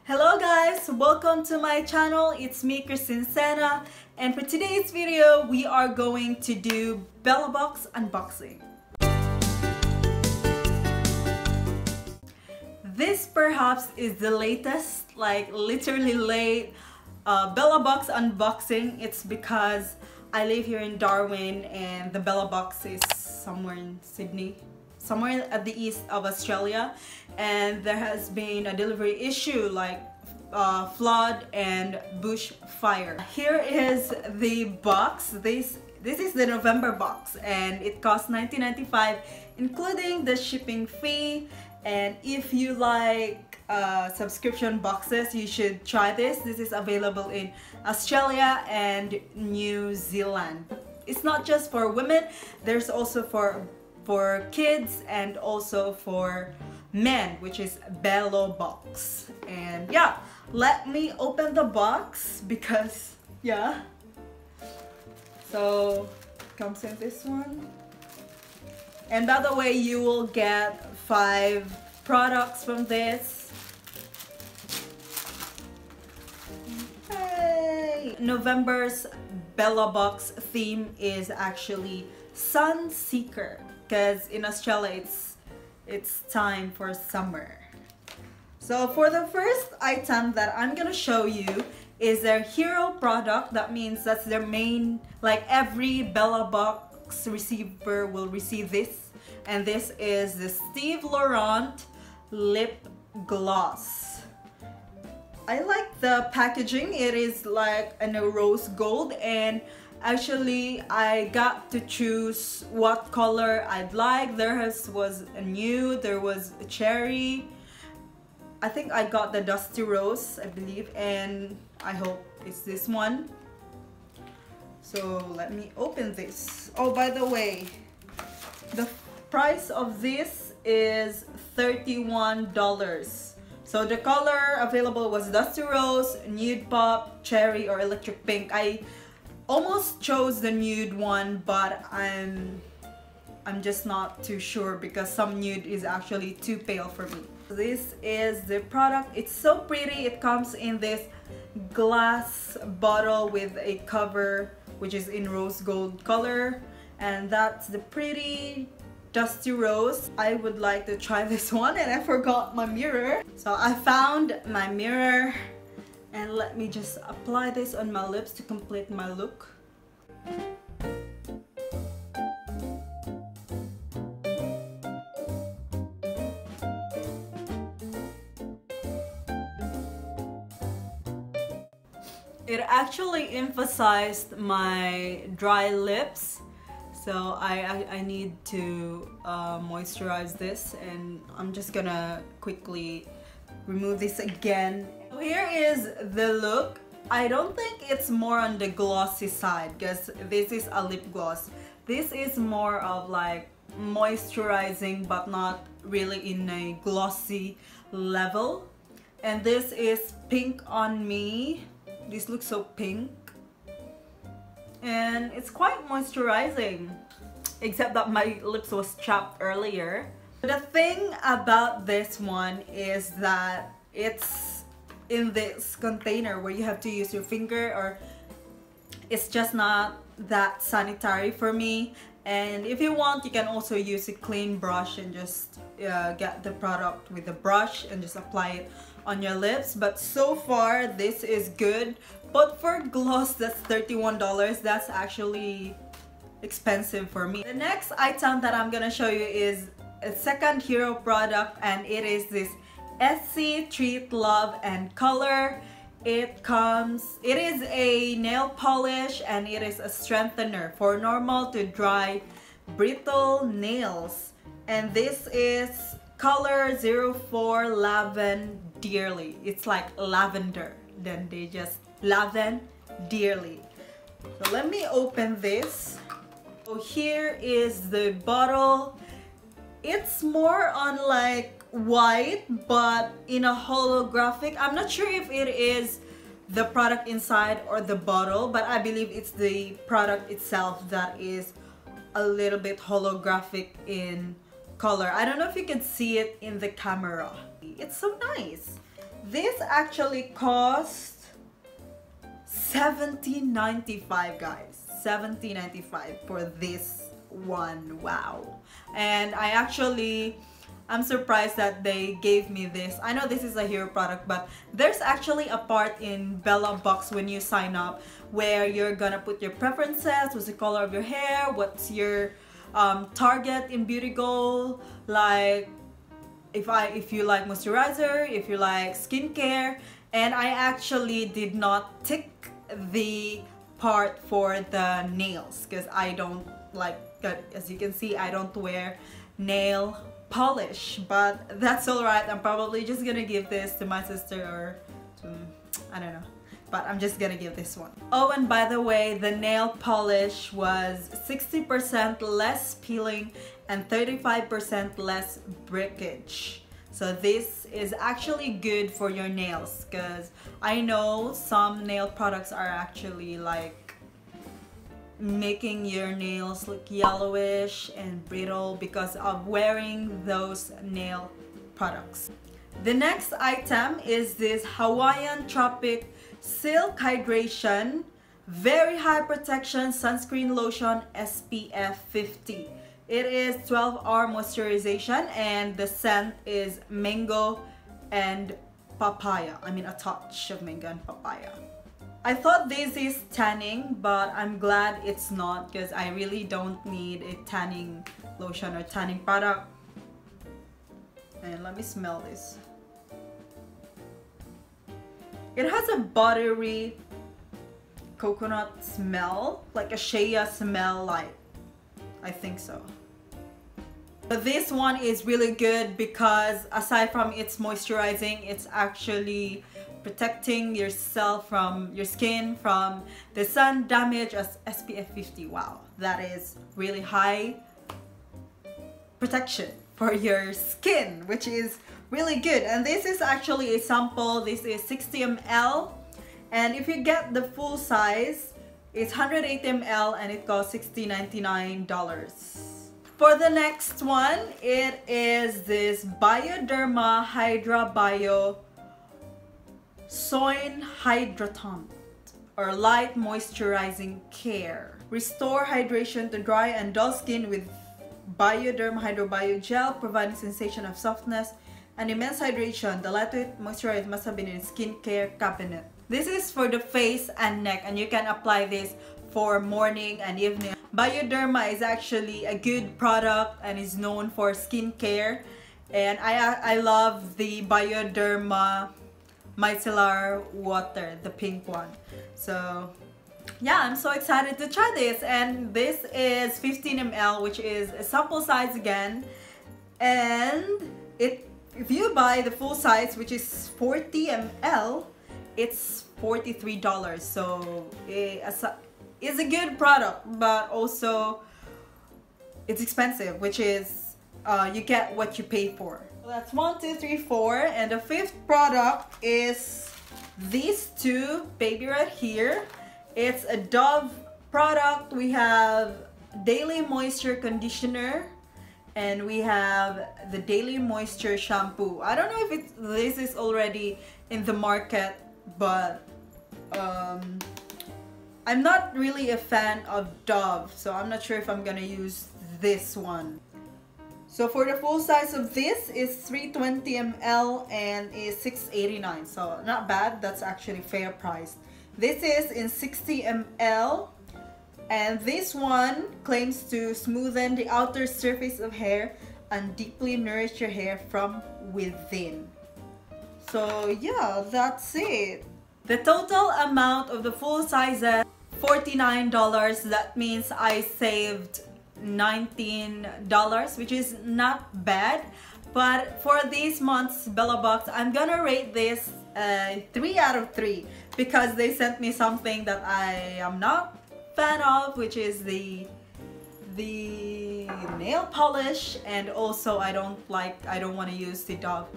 Hello guys, welcome to my channel. It's me, KristinCena, and for today's video we are going to do Bellabox unboxing. This perhaps is the latest, like literally late Bellabox unboxing. It's because I live here in Darwin and the Bellabox is somewhere in Sydney, somewhere at the east of Australia, and there has been a delivery issue like flood and bushfire. Here is the box. This is the November box and it costs $19.95 including the shipping fee. And if you like subscription boxes, you should try this. This is available in Australia and New Zealand. It's not just for women, there's also for kids and also for men, which is Bellabox. And yeah, let me open the box because yeah, so it comes in this one. And by the way, you will get 5 products from this. Hey! November's Bellabox theme is actually Sun Seeker, because in Australia it's time for summer. So for the first item that I'm gonna show you is their hero product. That means that's their main, like every Bellabox receiver will receive this, and this is the Steve Laurent lip gloss. I like the packaging. It is like in a rose gold, and actually I got to choose what color I'd like. There was a nude, there was a cherry. I think I got the dusty rose, I believe, and I hope it's this one. So let me open this. Oh, by the way, the price of this is $31. So the color available was dusty rose, nude pop, cherry, or electric pink. I almost chose the nude one, but I'm just not too sure because some nude is actually too pale for me. This is the product. It's so pretty. It comes in this glass bottle with a cover which is in rose gold color, and that's the pretty dusty rose. I would like to try this one, and I forgot my mirror. So I found my mirror, and let me just apply this on my lips to complete my look. It actually emphasized my dry lips, so I need to moisturize this, and I'm just gonna quickly remove this again. Here is the look. I don't think it's more on the glossy side because this is a lip gloss. This is more of like moisturizing but not really in a glossy level. And this is pink on me. This looks so pink, and it's quite moisturizing, except that my lips was chapped earlier. The thing about this one is that it's in this container where you have to use your finger, or it's just not that sanitary for me. And if you want, you can also use a clean brush and just get the product with the brush and just apply it on your lips. But so far this is good, but for gloss that's $31, that's actually expensive for me. The next item that I'm gonna show you is a second hero product, and it is this Essie Treat Love and Color. It is a nail polish, and it is a strengthener for normal to dry brittle nails, and this is color 04 Lavendearly. It's like lavender, then they just Lavendearly. So let me open this. So here is the bottle. It's more on like white but in a holographic. I'm not sure if it is the product inside or the bottle, but I believe it's the product itself that is a little bit holographic in color. I don't know if you can see it in the camera. It's so nice. This actually cost $17.95, guys. $17.95 for this one. Wow. And I'm surprised that they gave me this. I know this is a hero product, but there's actually a part in Bellabox when you sign up where you're gonna put your preferences, what's the color of your hair, what's your target in beauty goal, like if you like moisturizer, if you like skincare. And I actually did not tick the part for the nails because I don't like, as you can see, I don't wear nail polish, but that's alright. I'm probably just gonna give this to my sister or to, I don't know, but I'm just gonna give this one. Oh, and by the way, the nail polish was 60% less peeling and 35% less breakage. So this is actually good for your nails because I know some nail products are actually like making your nails look yellowish and brittle because of wearing those nail products. The next item is this Hawaiian Tropic Silk Hydration Very High Protection Sunscreen Lotion SPF 50. It is 12-hour moisturization and the scent is mango and papaya. I mean, a touch of mango and papaya. I thought this is tanning, but I'm glad it's not because I really don't need a tanning lotion or tanning product. And let me smell this. It has a buttery coconut smell, like a shea smell, like I think so. But this one is really good because aside from it's moisturizing, it's actually protecting yourself from your skin from the sun damage as SPF 50. Wow, that is really high protection for your skin, which is really good. And this is actually a sample. This is 60 ml, and if you get the full size, it's 180 ml and it costs $60.99. For the next one, it is this Bioderma Hydra Bio Soin Hydratant or Light Moisturizing Care. Restore hydration to dry and dull skin with Bioderma Hydro Bio Gel, providing sensation of softness and immense hydration. The lightweight moisturizer must have been in a skincare cabinet. This is for the face and neck, and you can apply this for morning and evening. Bioderma is actually a good product and is known for skincare, and I love the Bioderma micellar water, the pink one. So yeah, I'm so excited to try this. And this is 15 ml, which is a sample size again, and if you buy the full size, which is 40 ml, it's $43. So it's a good product, but also it's expensive, which is you get what you pay for. So that's 1, 2, 3, 4, and the fifth product is these two baby right here. It's a Dove product. We have Daily Moisture Conditioner and we have the Daily Moisture Shampoo. I don't know if this is already in the market, but I'm not really a fan of Dove, so I'm not sure if I'm gonna use this one. So for the full size of this is 320 ml and is $6.89, so not bad. That's actually fair price. This is in 60 ml, and this one claims to smoothen the outer surface of hair and deeply nourish your hair from within. So yeah, that's it. The total amount of the full size is $49. That means I saved $19, which is not bad. But for this month's Bellabox, I'm gonna rate this 3 out of 3 because they sent me something that I am not fan of, which is the nail polish, and also I don't want to use the Dove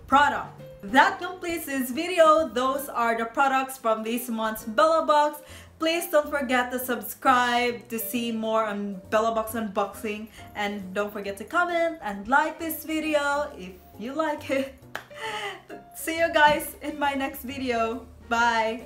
product. That completes this video. Those are the products from this month's Bellabox. Please don't forget to subscribe to see more on Bellabox unboxing, and don't forget to comment and like this video if you like it. See you guys in my next video. Bye.